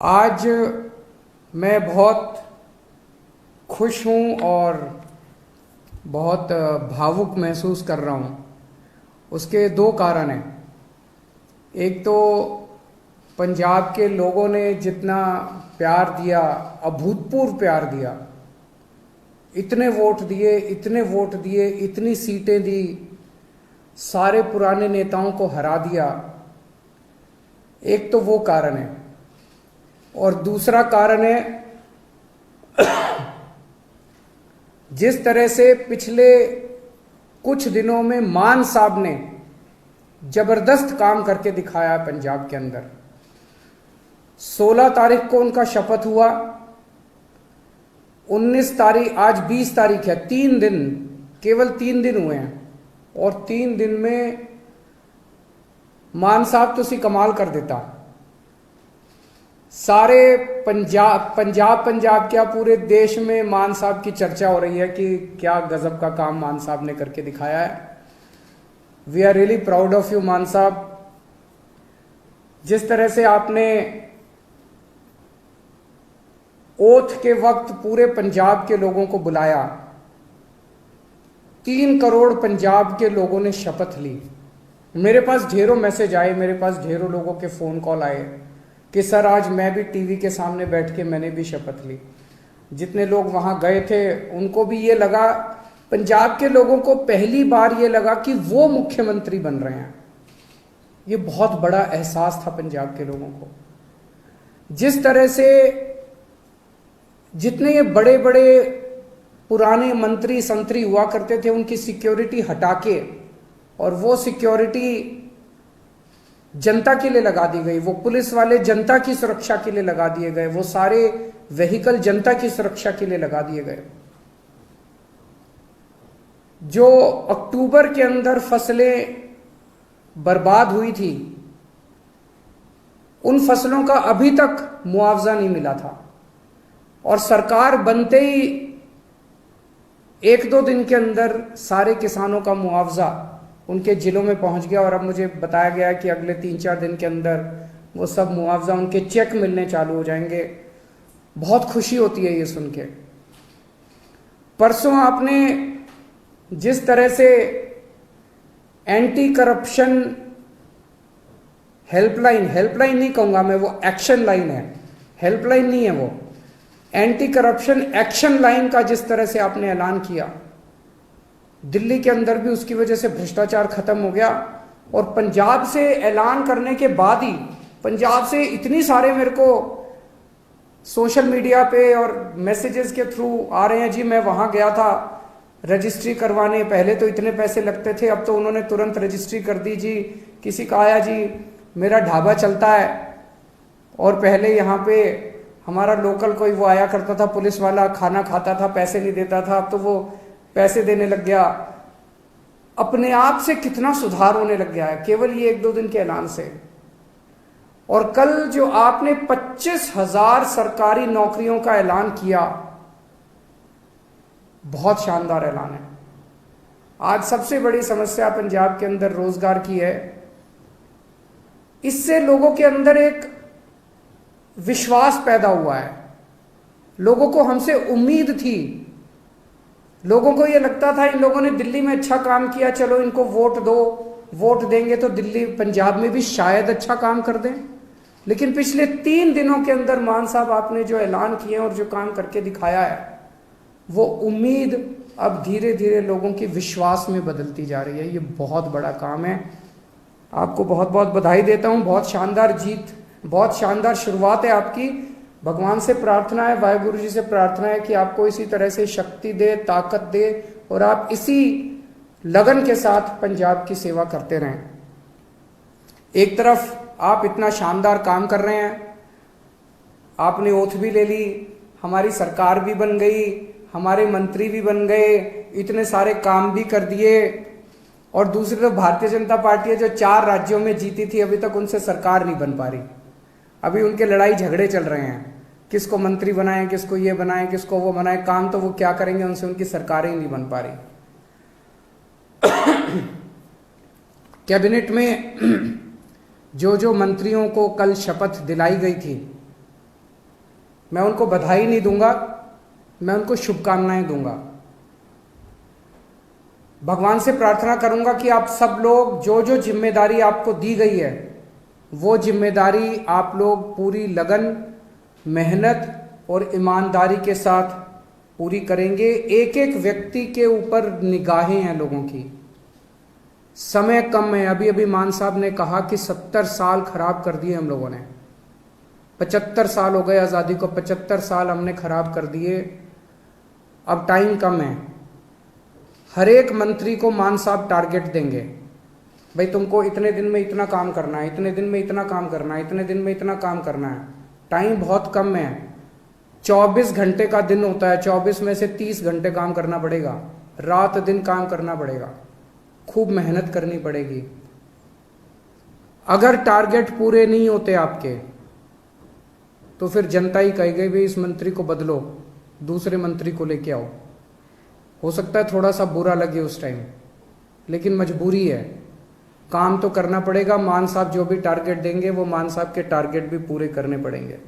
आज मैं बहुत खुश हूँ और बहुत भावुक महसूस कर रहा हूँ। उसके दो कारण हैं। एक तो पंजाब के लोगों ने जितना प्यार दिया, अभूतपूर्व प्यार दिया, इतने वोट दिए, इतने वोट दिए, इतनी सीटें दी, सारे पुराने नेताओं को हरा दिया। एक तो वो कारण है। और दूसरा कारण है, जिस तरह से पिछले कुछ दिनों में मान साहब ने जबरदस्त काम करके दिखाया है पंजाब के अंदर। 16 तारीख को उनका शपथ हुआ, 19 तारीख, आज 20 तारीख है, 3 दिन, केवल 3 दिन हुए हैं। और 3 दिन में मान साहब तो सी कमाल कर देता। सारे पंजाब क्या पूरे देश में मान साहब की चर्चा हो रही है कि क्या गजब का काम मान साहब ने करके दिखाया है। We are really proud of you Mann sahab. जिस तरह से आपने ओथ के वक्त पूरे पंजाब के लोगों को बुलाया, 3 करोड़ पंजाब के लोगों ने शपथ ली। मेरे पास ढेरों मैसेज आए, मेरे पास ढेरों लोगों के फोन कॉल आए कि सर आज मैं भी टीवी के सामने बैठ के मैंने भी शपथ ली। जितने लोग वहां गए थे उनको भी ये लगा, पंजाब के लोगों को पहली बार ये लगा कि वो मुख्यमंत्री बन रहे हैं। ये बहुत बड़ा एहसास था पंजाब के लोगों को। जिस तरह से जितने ये बड़े बड़े पुराने मंत्री संतरी हुआ करते थे उनकी सिक्योरिटी हटा के और वो सिक्योरिटी जनता के लिए लगा दी गई, वो पुलिस वाले जनता की सुरक्षा के लिए लगा दिए गए, वो सारे व्हीकल जनता की सुरक्षा के लिए लगा दिए गए। जो अक्टूबर के अंदर फसलें बर्बाद हुई थी, उन फसलों का अभी तक मुआवजा नहीं मिला था। और सरकार बनते ही 1-2 दिन के अंदर सारे किसानों का मुआवजा उनके जिलों में पहुंच गया। और अब मुझे बताया गया है कि अगले 3-4 दिन के अंदर वो सब मुआवजा, उनके चेक मिलने चालू हो जाएंगे। बहुत खुशी होती है ये सुन के। परसों आपने जिस तरह से एंटी करप्शन हेल्पलाइन नहीं कहूंगा मैं, वो एक्शन लाइन है, हेल्पलाइन नहीं है वो, एंटी करप्शन एक्शन लाइन का जिस तरह से आपने ऐलान किया, दिल्ली के अंदर भी उसकी वजह से भ्रष्टाचार खत्म हो गया। और पंजाब से ऐलान करने के बाद ही पंजाब से इतनी सारे मेरे को सोशल मीडिया पे और मैसेजेस के थ्रू आ रहे हैं, जी मैं वहां गया था रजिस्ट्री करवाने, पहले तो इतने पैसे लगते थे, अब तो उन्होंने तुरंत रजिस्ट्री कर दी जी। किसी का आया, जी मेरा ढाबा चलता है और पहले यहाँ पे हमारा लोकल कोई वो आया करता था पुलिस वाला, खाना खाता था, पैसे नहीं देता था, अब तो वो पैसे देने लग गया। अपने आप से कितना सुधार होने लग गया है केवल ये 1-2 दिन के ऐलान से। और कल जो आपने 25,000 सरकारी नौकरियों का ऐलान किया, बहुत शानदार ऐलान है। आज सबसे बड़ी समस्या पंजाब के अंदर रोजगार की है। इससे लोगों के अंदर एक विश्वास पैदा हुआ है। लोगों को हमसे उम्मीद थी, लोगों को यह लगता था इन लोगों ने दिल्ली में अच्छा काम किया, चलो इनको वोट दो, वोट देंगे तो दिल्ली पंजाब में भी शायद अच्छा काम कर दें। लेकिन पिछले 3 दिनों के अंदर मान साहब आपने जो ऐलान किए और जो काम करके दिखाया है, वो उम्मीद अब धीरे धीरे लोगों की विश्वास में बदलती जा रही है। ये बहुत बड़ा काम है। आपको बहुत बहुत बधाई देता हूं। बहुत शानदार जीत, बहुत शानदार शुरुआत है आपकी। भगवान से प्रार्थना है, वाहेगुरु जी से प्रार्थना है कि आपको इसी तरह से शक्ति दे, ताकत दे और आप इसी लगन के साथ पंजाब की सेवा करते रहें। एक तरफ आप इतना शानदार काम कर रहे हैं, आपने ओथ भी ले ली, हमारी सरकार भी बन गई, हमारे मंत्री भी बन गए, इतने सारे काम भी कर दिए। और दूसरी तरफ भारतीय जनता पार्टी है जो 4 राज्यों में जीती थी, अभी तक उनसे सरकार नहीं बन पा रही। अभी उनके लड़ाई झगड़े चल रहे हैं, किसको मंत्री बनाएं, किसको ये बनाएं, किसको वो बनाएं। काम तो वो क्या करेंगे, उनसे उनकी सरकारें ही नहीं बन पा रही। कैबिनेट में जो जो मंत्रियों को कल शपथ दिलाई गई थी, मैं उनको बधाई नहीं दूंगा, मैं उनको शुभकामनाएं दूंगा। भगवान से प्रार्थना करूंगा कि आप सब लोग जो जो जिम्मेदारी आपको दी गई है वो जिम्मेदारी आप लोग पूरी लगन, मेहनत और ईमानदारी के साथ पूरी करेंगे। एक एक व्यक्ति के ऊपर निगाहें हैं लोगों की, समय कम है। अभी अभी मान साहब ने कहा कि 70 साल खराब कर दिए हम लोगों ने, 75 साल हो गए आज़ादी को, 75 साल हमने खराब कर दिए, अब टाइम कम है। हर एक मंत्री को मान साहब टारगेट देंगे, भाई तुमको इतने दिन में इतना काम करना है, इतने दिन में इतना काम करना है, इतने दिन में इतना काम करना है। टाइम बहुत कम है, 24 घंटे का दिन होता है, 24 में से 30 घंटे काम करना पड़ेगा, रात दिन काम करना पड़ेगा, खूब मेहनत करनी पड़ेगी। अगर टारगेट पूरे नहीं होते आपके तो फिर जनता ही कहेगी भाई इस मंत्री को बदलो, दूसरे मंत्री को लेके आओ। हो सकता है थोड़ा सा बुरा लगे उस टाइम, लेकिन मजबूरी है, काम तो करना पड़ेगा। मान साहब जो भी टारगेट देंगे वो मान साहब के टारगेट भी पूरे करने पड़ेंगे।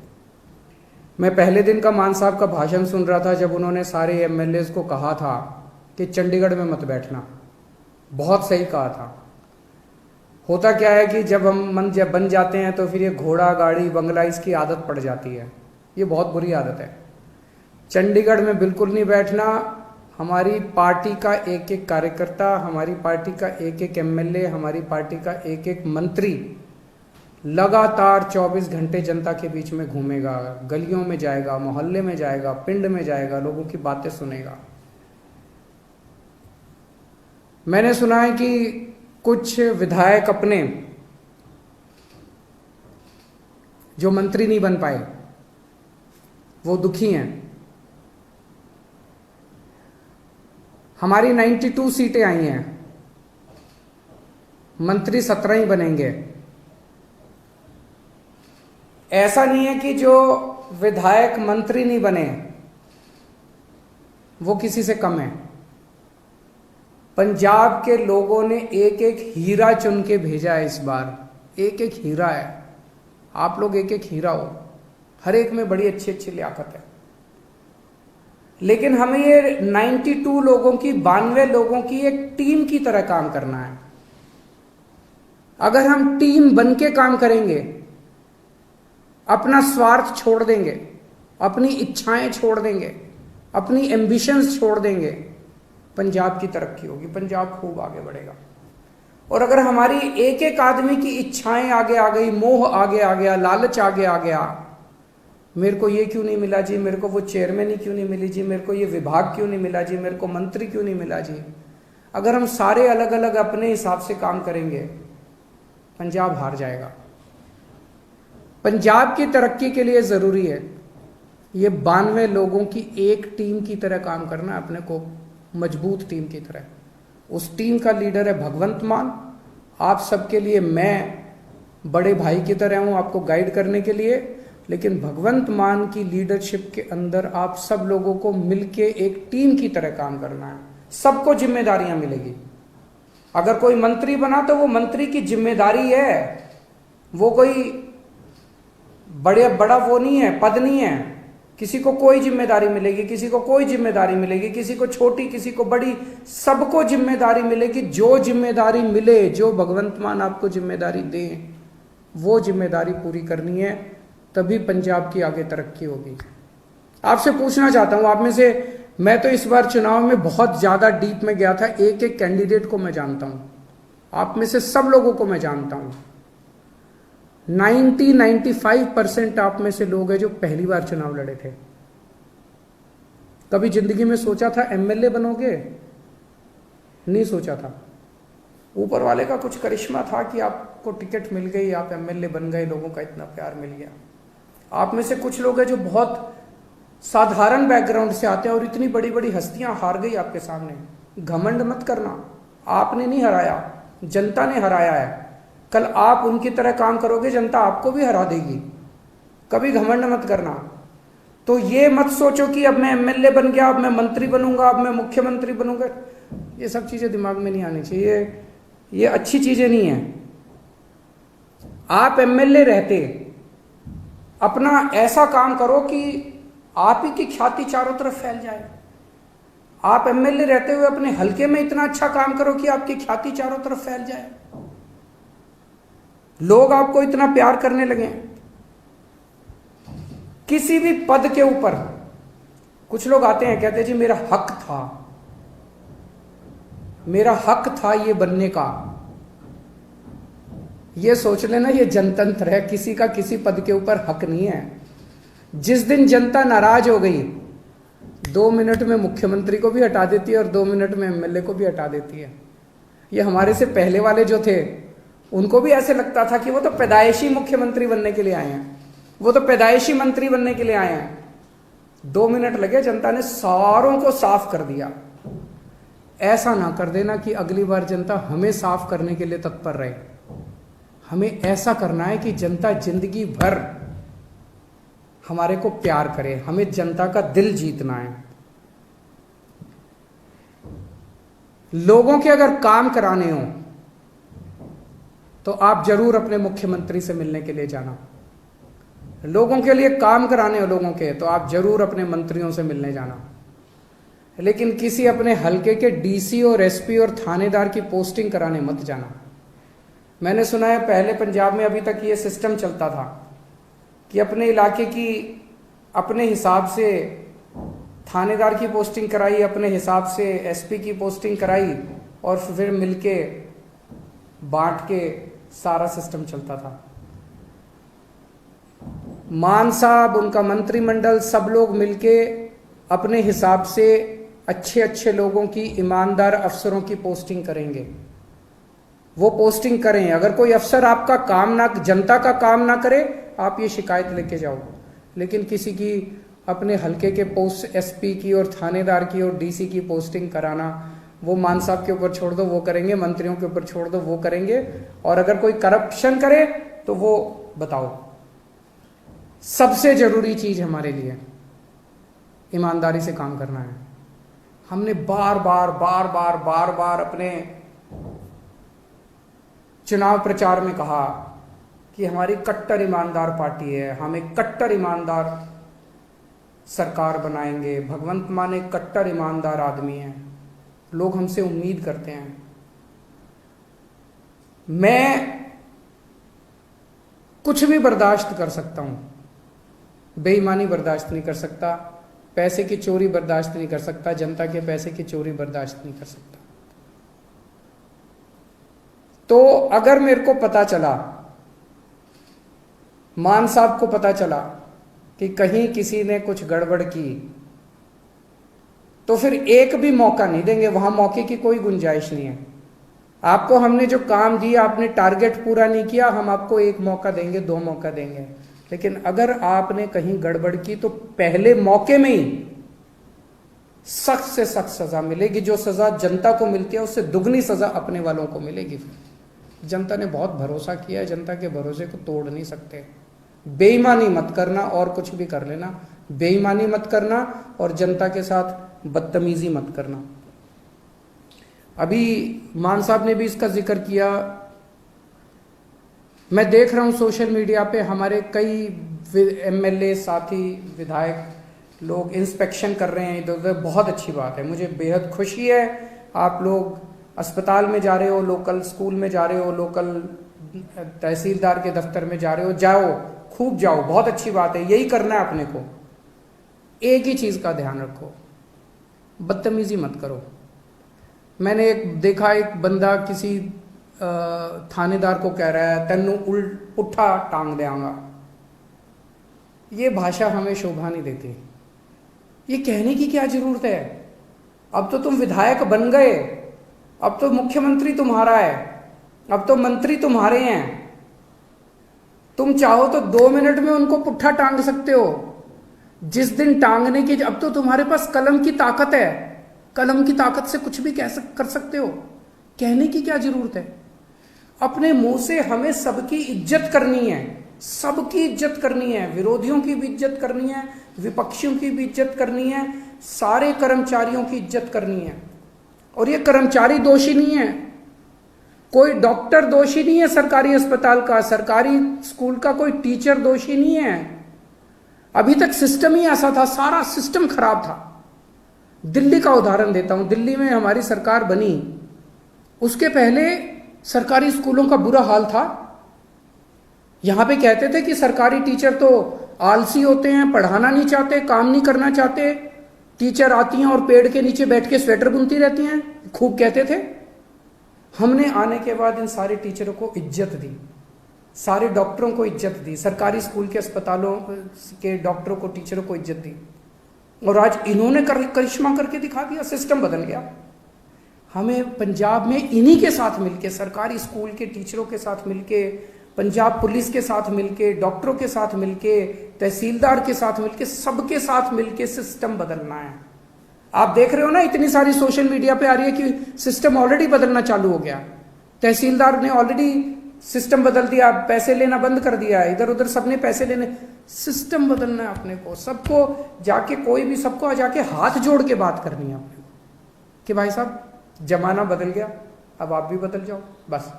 मैं पहले दिन का मान साहब का भाषण सुन रहा था जब उन्होंने सारे एमएलएज को कहा था कि चंडीगढ़ में मत बैठना, बहुत सही कहा था। होता क्या है कि जब हम जब बन जाते हैं तो फिर ये घोड़ा गाड़ी बंगला इसकी आदत पड़ जाती है, ये बहुत बुरी आदत है। चंडीगढ़ में बिल्कुल नहीं बैठना। हमारी पार्टी का एक एक कार्यकर्ता, हमारी पार्टी का एक एक एमएलए, हमारी पार्टी का एक एक मंत्री लगातार 24 घंटे जनता के बीच में घूमेगा, गलियों में जाएगा, मोहल्ले में जाएगा, पिंड में जाएगा, लोगों की बातें सुनेगा। मैंने सुना है कि कुछ विधायक अपने जो मंत्री नहीं बन पाए वो दुखी हैं। हमारी 92 सीटें आई हैं, मंत्री 17 ही बनेंगे। ऐसा नहीं है कि जो विधायक मंत्री नहीं बने वो किसी से कम है। पंजाब के लोगों ने एक एक हीरा चुन के भेजा है इस बार, एक एक हीरा है। आप लोग एक एक हीरा हो, हर एक में बड़ी अच्छी अच्छी लियाकत है। लेकिन हमें ये 92 लोगों की, 92 लोगों की एक टीम की तरह काम करना है। अगर हम टीम बन के काम करेंगे, अपना स्वार्थ छोड़ देंगे, अपनी इच्छाएं छोड़ देंगे, अपनी एम्बिशंस छोड़ देंगे, पंजाब की तरक्की होगी, पंजाब खूब आगे बढ़ेगा। और अगर हमारी एक एक आदमी की इच्छाएं आगे आ गई, मोह आगे आ गया, लालच आगे आ गया, मेरे को ये क्यों नहीं मिला जी, मेरे को वो चेयरमैन ही क्यों नहीं मिली जी, मेरे को ये विभाग क्यों नहीं मिला जी, मेरे को मंत्री क्यों नहीं मिला जी। अगर हम सारे अलग अलग अपने हिसाब से काम करेंगे, पंजाब हार जाएगा। पंजाब की तरक्की के लिए जरूरी है ये 92 लोगों की एक टीम की तरह काम करना, अपने को मजबूत टीम की तरह। उस टीम का लीडर है भगवंत मान। आप सबके लिए मैं बड़े भाई की तरह हूं, आपको गाइड करने के लिए। लेकिन भगवंत मान की लीडरशिप के अंदर आप सब लोगों को मिलके एक टीम की तरह काम करना है। सबको जिम्मेदारियां मिलेगी। अगर कोई मंत्री बना तो वो मंत्री की जिम्मेदारी है, वो कोई बड़ा वो नहीं है, पद नहीं है। किसी को कोई जिम्मेदारी मिलेगी, किसी को कोई जिम्मेदारी मिलेगी, किसी को छोटी, किसी को बड़ी, सबको जिम्मेदारी मिलेगी। जो जिम्मेदारी मिले, जो भगवंत मान आपको जिम्मेदारी दे, वो जिम्मेदारी पूरी करनी है, तभी पंजाब की आगे तरक्की होगी। आपसे पूछना चाहता हूं, आप में से, मैं तो इस बार चुनाव में बहुत ज्यादा डीप में गया था, एक एक कैंडिडेट को मैं जानता हूं, आप में से सब लोगों को मैं जानता हूं। 90-95% आप में से लोग हैं जो पहली बार चुनाव लड़े थे। कभी जिंदगी में सोचा था एमएलए बनोगे? नहीं सोचा था। ऊपर वाले का कुछ करिश्मा था कि आपको टिकट मिल गई, आप एमएलए बन गए, लोगों का इतना प्यार मिल गया। आप में से कुछ लोग हैं जो बहुत साधारण बैकग्राउंड से आते हैं और इतनी बड़ी बड़ी हस्तियां हार गई आपके सामने। घमंड मत करना, आपने नहीं हराया, जनता ने हराया है। कल आप उनकी तरह काम करोगे, जनता आपको भी हरा देगी। कभी घमंड मत करना। तो ये मत सोचो कि अब मैं एमएलए बन गया, अब मैं मंत्री बनूंगा, अब मैं मुख्यमंत्री बनूंगा। ये सब चीजें दिमाग में नहीं आनी चाहिए, ये अच्छी चीजें नहीं है। आप एमएलए रहते, अपना ऐसा काम करो कि आप ही की ख्याति चारों तरफ फैल जाए। आप एमएलए रहते हुए अपने हलके में इतना अच्छा काम करो कि आपकी ख्याति चारों तरफ फैल जाए, लोग आपको इतना प्यार करने लगे। किसी भी पद के ऊपर कुछ लोग आते हैं, कहते हैं जी मेरा हक था ये बनने का। ये सोच लेना ये जनतंत्र है, किसी का किसी पद के ऊपर हक नहीं है। जिस दिन जनता नाराज हो गई, 2 मिनट में मुख्यमंत्री को भी हटा देती है और 2 मिनट में एमएलए को भी हटा देती है। ये हमारे से पहले वाले जो थे उनको भी ऐसे लगता था कि वो तो पैदाइशी मुख्यमंत्री बनने के लिए आए हैं, वो तो पैदाइशी मंत्री बनने के लिए आए हैं। 2 मिनट लगे, जनता ने सारों को साफ कर दिया। ऐसा ना कर देना कि अगली बार जनता हमें साफ करने के लिए तत्पर रहे। हमें ऐसा करना है कि जनता जिंदगी भर हमारे को प्यार करे, हमें जनता का दिल जीतना है। लोगों के अगर काम कराने हो तो आप जरूर अपने मुख्यमंत्री से मिलने के लिए जाना। लोगों के लिए काम कराने हो लोगों के, तो आप जरूर अपने मंत्रियों से मिलने जाना। लेकिन किसी अपने हलके के डीसी और एसपी और थानेदार की पोस्टिंग कराने मत जाना। मैंने सुना है पहले पंजाब में अभी तक ये सिस्टम चलता था कि अपने इलाके की अपने हिसाब से थानेदार की पोस्टिंग कराई, अपने हिसाब से एसपी की पोस्टिंग कराई और फिर मिलके बांट के सारा सिस्टम चलता था। मान साहब, उनका मंत्रिमंडल, सब लोग मिलके अपने हिसाब से अच्छे अच्छे लोगों की, ईमानदार अफसरों की पोस्टिंग करेंगे। वो पोस्टिंग करें। अगर कोई अफसर आपका काम ना, जनता का काम ना करे, आप ये शिकायत लेके जाओ। लेकिन किसी की अपने हलके के पोस्ट एसपी की और थानेदार की और डीसी की पोस्टिंग कराना, वो मान साहब के ऊपर छोड़ दो, वो करेंगे। मंत्रियों के ऊपर छोड़ दो, वो करेंगे। और अगर कोई करप्शन करे तो वो बताओ। सबसे जरूरी चीज हमारे लिए ईमानदारी से काम करना है। हमने बार बार अपने चुनाव प्रचार में कहा कि हमारी कट्टर ईमानदार पार्टी है, हम एक कट्टर ईमानदार सरकार बनाएंगे। भगवंत मान एक कट्टर ईमानदार आदमी है, लोग हमसे उम्मीद करते हैं। मैं कुछ भी बर्दाश्त कर सकता हूं, बेईमानी बर्दाश्त नहीं कर सकता, पैसे की चोरी बर्दाश्त नहीं कर सकता, जनता के पैसे की चोरी बर्दाश्त नहीं कर सकता। तो अगर मेरे को पता चला, मान साहब को पता चला कि कहीं किसी ने कुछ गड़बड़ की, तो फिर एक भी मौका नहीं देंगे। वहां मौके की कोई गुंजाइश नहीं है। आपको हमने जो काम दिया, आपने टारगेट पूरा नहीं किया, हम आपको 1 मौका देंगे, 2 मौका देंगे। लेकिन अगर आपने कहीं गड़बड़ की तो पहले मौके में ही सख्त से सख्त सजा मिलेगी। जो सजा जनता को मिलती है उससे दुगनी सजा अपने वालों को मिलेगी। फिर जनता ने बहुत भरोसा किया है, जनता के भरोसे को तोड़ नहीं सकते। बेईमानी मत करना और कुछ भी कर लेना, बेईमानी मत करना और जनता के साथ बदतमीजी मत करना। अभी मान साहब ने भी इसका जिक्र किया। मैं देख रहा हूं सोशल मीडिया पे हमारे कई एमएलए साथी, विधायक लोग इंस्पेक्शन कर रहे हैं इधर उधर। बहुत अच्छी बात है, मुझे बेहद खुशी है। आप लोग अस्पताल में जा रहे हो, लोकल स्कूल में जा रहे हो, लोकल तहसीलदार के दफ्तर में जा रहे हो, जाओ, खूब जाओ, बहुत अच्छी बात है। यही करना है अपने को। एक ही चीज का ध्यान रखो, बदतमीजी मत करो। मैंने एक देखा, एक बंदा किसी थानेदार को कह रहा है तेनू पुट्ठा टांग देंगा। ये भाषा हमें शोभा नहीं देती। ये कहने की क्या जरूरत है? अब तो तुम विधायक बन गए, अब तो मुख्यमंत्री तुम्हारा है, अब तो मंत्री तुम्हारे हैं। तुम चाहो तो 2 मिनट में उनको पुट्ठा टांग सकते हो। जिस दिन टांगने की, अब तो तुम्हारे पास कलम की ताकत है, कलम की ताकत से कुछ भी कर सकते हो। कहने की क्या जरूरत है? अपने मुंह से हमें सबकी इज्जत करनी है, सबकी इज्जत करनी है, विरोधियों की भी इज्जत करनी है, विपक्षियों की भी इज्जत करनी है, सारे कर्मचारियों की इज्जत करनी है। और ये कर्मचारी दोषी नहीं है, कोई डॉक्टर दोषी नहीं है सरकारी अस्पताल का, सरकारी स्कूल का कोई टीचर दोषी नहीं है, अभी तक सिस्टम ही ऐसा था, सारा सिस्टम खराब था। दिल्ली का उदाहरण देता हूं, दिल्ली में हमारी सरकार बनी, उसके पहले सरकारी स्कूलों का बुरा हाल था। यहां पे कहते थे कि सरकारी टीचर तो आलसी होते हैं, पढ़ाना नहीं चाहते, काम नहीं करना चाहते, टीचर आती हैं और पेड़ के नीचे बैठ के स्वेटर बुनती रहती हैं, खूब कहते थे। हमने आने के बाद इन सारे टीचरों को इज्जत दी, सारे डॉक्टरों को इज्जत दी, सरकारी स्कूल के अस्पतालों के डॉक्टरों को, टीचरों को इज्जत दी, और आज इन्होंने करिश्मा करके दिखा दिया, सिस्टम बदल गया। हमें पंजाब में इन्हीं के साथ मिलके, सरकारी स्कूल के टीचरों के साथ मिलके, पंजाब पुलिस के साथ मिलके, डॉक्टरों के साथ मिलके, तहसीलदार के साथ मिलके, सबके साथ मिलके सिस्टम बदलना है। आप देख रहे हो ना, इतनी सारी सोशल मीडिया पे आ रही है कि सिस्टम ऑलरेडी बदलना चालू हो गया, तहसीलदार ने ऑलरेडी सिस्टम बदल दिया, पैसे लेना बंद कर दिया, इधर उधर सबने पैसे लेने, सिस्टम बदलना है अपने को, सबको जाके, कोई भी सबको जाके हाथ जोड़ के बात करनी है अपने को कि भाई साहब जमाना बदल गया, अब आप भी बदल जाओ। बस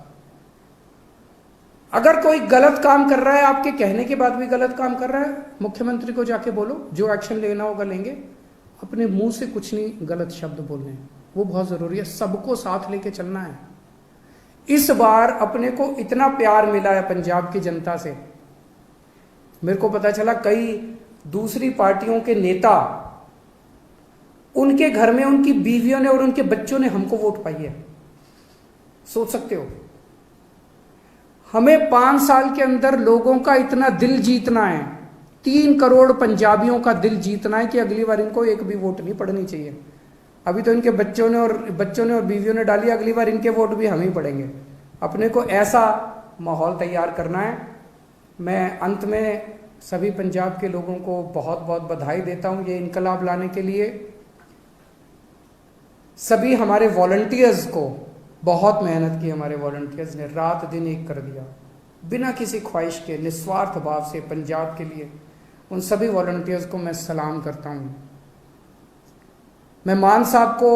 अगर कोई गलत काम कर रहा है, आपके कहने के बाद भी गलत काम कर रहा है, मुख्यमंत्री को जाके बोलो, जो एक्शन लेना होगा लेंगे, अपने मुंह से कुछ नहीं गलत शब्द बोलने हैं, वो बहुत जरूरी है, सबको साथ लेके चलना है। इस बार अपने को इतना प्यार मिला है पंजाब की जनता से, मेरे को पता चला कई दूसरी पार्टियों के नेता, उनके घर में उनकी बीवियों ने और उनके बच्चों ने हमको वोट पाई है। सोच सकते हो, हमें 5 साल के अंदर लोगों का इतना दिल जीतना है, 3 करोड़ पंजाबियों का दिल जीतना है कि अगली बार इनको एक भी वोट नहीं पड़नी चाहिए। अभी तो इनके बच्चों ने और बीवियों ने डाली, अगली बार इनके वोट भी हम ही पड़ेंगे। अपने को ऐसा माहौल तैयार करना है। मैं अंत में सभी पंजाब के लोगों को बहुत बहुत बधाई देता हूं ये इनकलाब लाने के लिए। सभी हमारे वॉलंटियर्स को, बहुत मेहनत की हमारे वॉलंटियर्स ने, रात दिन एक कर दिया, बिना किसी ख्वाहिश के, निस्वार्थ भाव से पंजाब के लिए। उन सभी वॉलंटियर्स को मैं सलाम करता हूं। मैं मान साहब को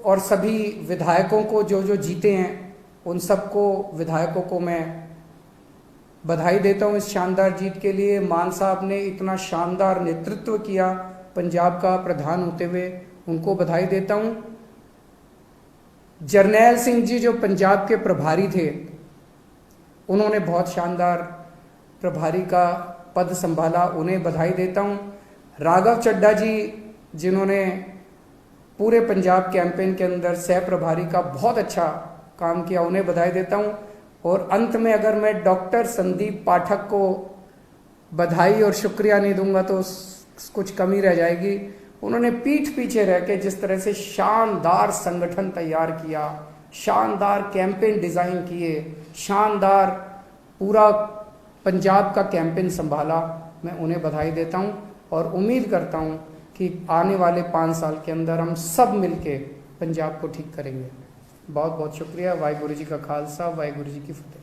और सभी विधायकों को जो जो जीते हैं, उन सबको, विधायकों को मैं बधाई देता हूं इस शानदार जीत के लिए। मान साहब ने इतना शानदार नेतृत्व किया पंजाब का प्रधान होते हुए, उनको बधाई देता हूं। जरनैल सिंह जी जो पंजाब के प्रभारी थे, उन्होंने बहुत शानदार प्रभारी का पद संभाला, उन्हें बधाई देता हूं। राघव चड्ढा जी जिन्होंने पूरे पंजाब कैंपेन के अंदर सह प्रभारी का बहुत अच्छा काम किया, उन्हें बधाई देता हूं। और अंत में अगर मैं डॉक्टर संदीप पाठक को बधाई और शुक्रिया नहीं दूंगा तो कुछ कमी रह जाएगी। उन्होंने पीठ पीछे रह के जिस तरह से शानदार संगठन तैयार किया, शानदार कैंपेन डिजाइन किए, शानदार पूरा पंजाब का कैंपेन संभाला, मैं उन्हें बधाई देता हूं और उम्मीद करता हूं कि आने वाले 5 साल के अंदर हम सब मिलके पंजाब को ठीक करेंगे। बहुत बहुत शुक्रिया। वाहिगुरु जी का खालसा, वाहिगुरु जी की फतेह।